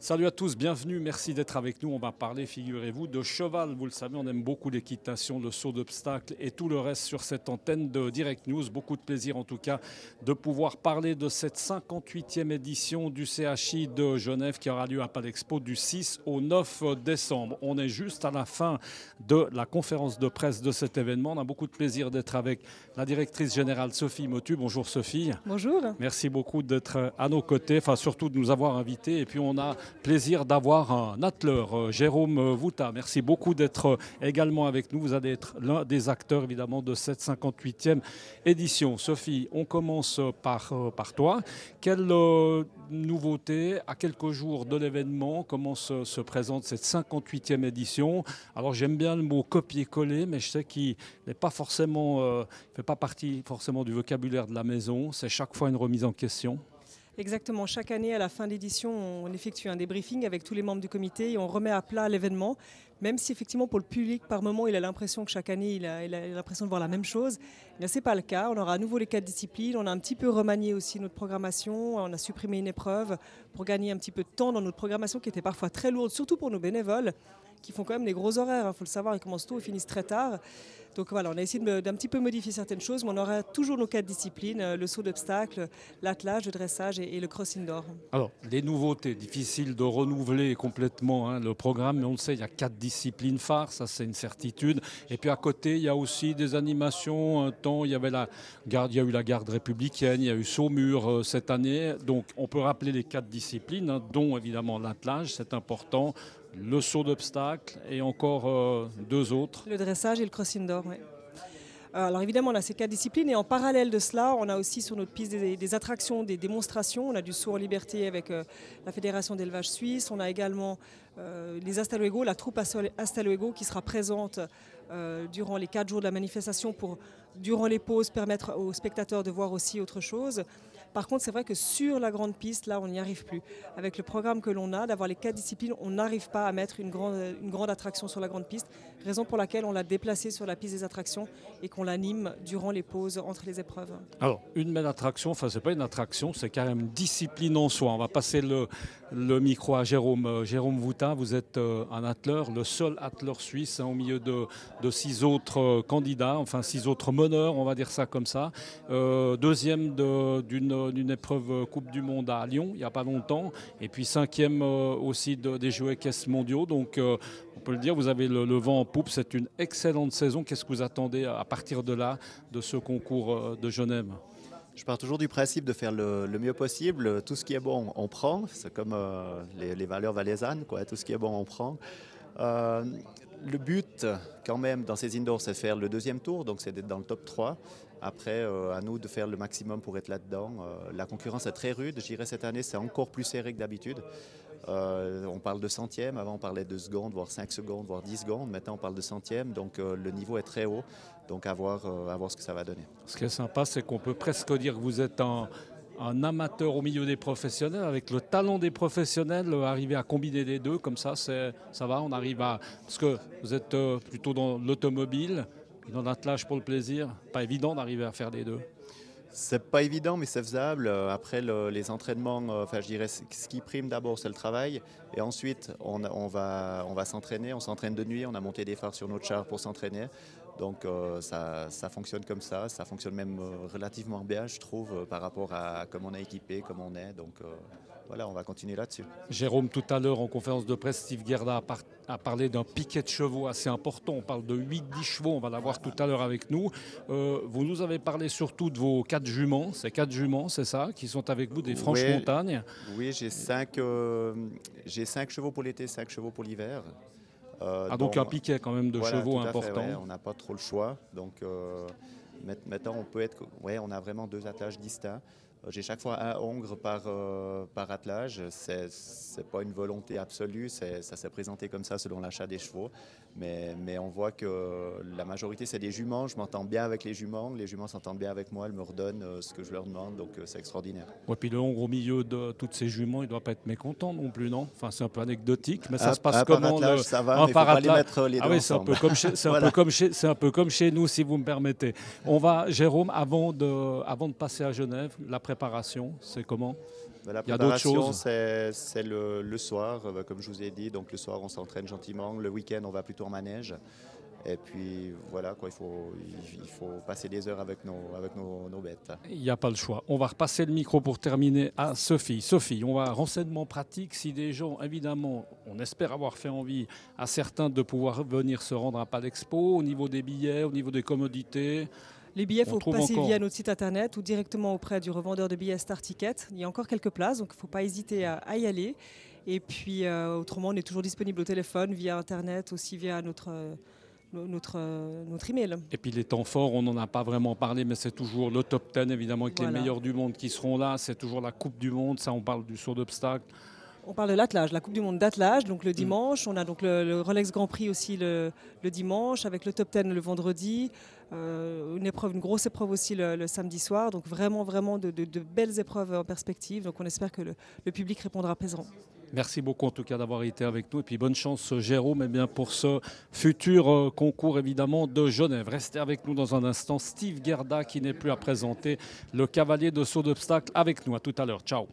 Salut à tous, bienvenue, merci d'être avec nous. On va parler, figurez-vous, de cheval. Vous le savez, on aime beaucoup l'équitation, le saut d'obstacles et tout le reste sur cette antenne de Direct News. Beaucoup de plaisir en tout cas de pouvoir parler de cette 58e édition du CHI de Genève qui aura lieu à Palexpo du 6 au 9 décembre. On est juste à la fin de la conférence de presse de cet événement. On a beaucoup de plaisir d'être avec la directrice générale Sophie Motu. Bonjour Sophie. Bonjour. Merci beaucoup d'être à nos côtés, enfin surtout de nous avoir invités. Et puis on a plaisir d'avoir un atteleur, Jérôme Vouta. Merci beaucoup d'être également avec nous. Vous allez être l'un des acteurs évidemment de cette 58e édition. Sophie, on commence par toi. Quelle nouveauté à quelques jours de l'événement? Comment se présente cette 58e édition? Alors j'aime bien le mot copier-coller, mais je sais qu'il n'est pas forcément, fait pas partie forcément du vocabulaire de la maison. C'est chaque fois une remise en question. Exactement. Chaque année, à la fin d'édition, on effectue un débriefing avec tous les membres du comité et on remet à plat l'événement. Même si effectivement pour le public, par moment, il a l'impression que chaque année, il a l'impression de voir la même chose. Ce n'est pas le cas. On aura à nouveau les 4 disciplines. On a un petit peu remanié aussi notre programmation. On a supprimé une épreuve pour gagner un petit peu de temps dans notre programmation qui était parfois très lourde, surtout pour nos bénévoles qui font quand même des gros horaires. Il faut le savoir, ils commencent tôt et finissent très tard. Donc voilà, on a essayé d'un petit peu modifier certaines choses, mais on aura toujours nos 4 disciplines, le saut d'obstacles, l'attelage, le dressage et le cross indoor. Alors, les nouveautés, difficile de renouveler complètement le programme, mais on le sait, il y a 4 disciplines phares, ça c'est une certitude. Et puis à côté, il y a aussi des animations. Un temps, il y avait il y a eu la garde républicaine, il y a eu Saumur cette année. Donc on peut rappeler les 4 disciplines, dont évidemment l'attelage, c'est important. Le saut d'obstacles et encore 2 autres. Le dressage et le cross indoor, oui. Alors évidemment, on a ces 4 disciplines et en parallèle de cela, on a aussi sur notre piste des attractions, des démonstrations. On a du saut en liberté avec la Fédération d'élevage suisse. On a également les Hasta la troupe Hasta qui sera présente durant les 4 jours de la manifestation pour, durant les pauses, permettre aux spectateurs de voir aussi autre chose. Par contre, c'est vrai que sur la grande piste, là, on n'y arrive plus. Avec le programme que l'on a, d'avoir les 4 disciplines, on n'arrive pas à mettre une grande attraction sur la grande piste, raison pour laquelle on l'a déplacée sur la piste des attractions et qu'on l'anime durant les pauses entre les épreuves. Alors, une belle attraction, enfin, c'est pas une attraction, c'est carrément une discipline en soi. On va passer le micro à Jérôme. Jérôme Voutin, vous êtes un atteleur, le seul atteleur suisse au milieu de 6 autres candidats, enfin 6 autres meneurs, on va dire ça comme ça. Deuxième d'une épreuve Coupe du Monde à Lyon, il n'y a pas longtemps. Et puis 5e aussi des Jeux équestres mondiaux. Donc, on peut le dire, vous avez le vent en poupe. C'est une excellente saison. Qu'est-ce que vous attendez à partir de là, de ce concours de Genève? Je pars toujours du principe de faire le mieux possible. Tout ce qui est bon, on prend. C'est comme les valeurs valaisannes, quoi. Tout ce qui est bon, on prend. Le but, quand même, dans ces indoors, c'est de faire le 2e tour, donc c'est d'être dans le top 3. Après, à nous de faire le maximum pour être là-dedans. La concurrence est très rude. Je dirais cette année, c'est encore plus serré que d'habitude. On parle de centièmes. Avant, on parlait de secondes, voire 5 secondes, voire 10 secondes. Maintenant, on parle de centièmes. Donc, le niveau est très haut. Donc, à voir ce que ça va donner. Ce qui est sympa, c'est qu'on peut presque dire que vous êtes un amateur au milieu des professionnels, avec le talent des professionnels, arriver à combiner les deux, comme ça va, on arrive à... Parce que vous êtes plutôt dans l'automobile, dans l'attelage pour le plaisir, pas évident d'arriver à faire les deux. C'est pas évident, mais c'est faisable. Après les entraînements, je dirais ce qui prime d'abord, c'est le travail. Et ensuite, on va s'entraîner. On s'entraîne de nuit. On a monté des phares sur notre char pour s'entraîner. Donc ça fonctionne comme ça. Ça fonctionne même relativement bien, je trouve, par rapport à comment on est équipé, comme on est. Donc voilà, on va continuer là-dessus. Jérôme, tout à l'heure en conférence de presse, Steve Gerda a parlé d'un piquet de chevaux assez important. On parle de 8-10 chevaux, on va l'avoir tout à l'heure avec nous. Vous nous avez parlé surtout de vos 4 juments. C'est 4 juments, c'est ça, qui sont avec vous des franches montagnes. Oui, j'ai 5 chevaux pour l'été, 5 chevaux pour l'hiver. Donc un piquet quand même de voilà, chevaux tout à important. Fait, ouais, on n'a pas trop le choix. Donc maintenant, on a vraiment 2 attelages distincts. J'ai chaque fois un hongre par attelage. C'est pas une volonté absolue, ça s'est présenté comme ça selon l'achat des chevaux. Mais on voit que la majorité, c'est des juments. Je m'entends bien avec les juments s'entendent bien avec moi, elles me redonnent ce que je leur demande, donc c'est extraordinaire. Ouais, puis le hongre au milieu de toutes ces juments, il ne doit pas être mécontent non plus, non? Enfin, c'est un peu anecdotique, mais ça se passe comment? Attelage, ça va, mais il ne faut pas les mettre les deux ensemble. C'est un peu comme chez nous, si vous me permettez. On va, Jérôme, avant de passer à Genève, préparation, c'est comment? La Il y a d'autres préparation, choses? c'est le soir, comme je vous ai dit. Donc le soir, on s'entraîne gentiment. Le week-end, on va plutôt en manège. Et puis voilà, quoi, il faut passer des heures avec nos bêtes. Il n'y a pas le choix. On va repasser le micro pour terminer à Sophie. Sophie, on va renseignement pratique. Si des gens, évidemment, on espère avoir fait envie à certains de pouvoir venir se rendre à Palexpo, au niveau des billets, au niveau des commodités. Les billets, il faut trouve passer encore. via notre site internet ou directement auprès du revendeur de billets Star Ticket. Il y a encore quelques places, donc il ne faut pas hésiter à y aller. Et puis autrement, on est toujours disponible au téléphone, via internet, aussi via notre email. Et puis les temps forts, on n'en a pas vraiment parlé, mais c'est toujours le top 10, évidemment, avec Voilà. les meilleurs du monde qui seront là. C'est toujours la Coupe du Monde, ça on parle du saut d'obstacles. On parle de l'attelage, la Coupe du Monde d'attelage, donc le dimanche. On a donc le Rolex Grand Prix aussi le dimanche, avec le top 10 le vendredi. Une grosse épreuve aussi le samedi soir. Donc vraiment de belles épreuves en perspective. Donc on espère que le public répondra présent. Merci beaucoup en tout cas d'avoir été avec nous et puis bonne chance Jérôme bien pour ce futur concours évidemment de Genève. Restez avec nous dans un instant. Steve Gerda qui n'est plus à présenter, le cavalier de saut d'obstacles avec nous. À tout à l'heure. Ciao.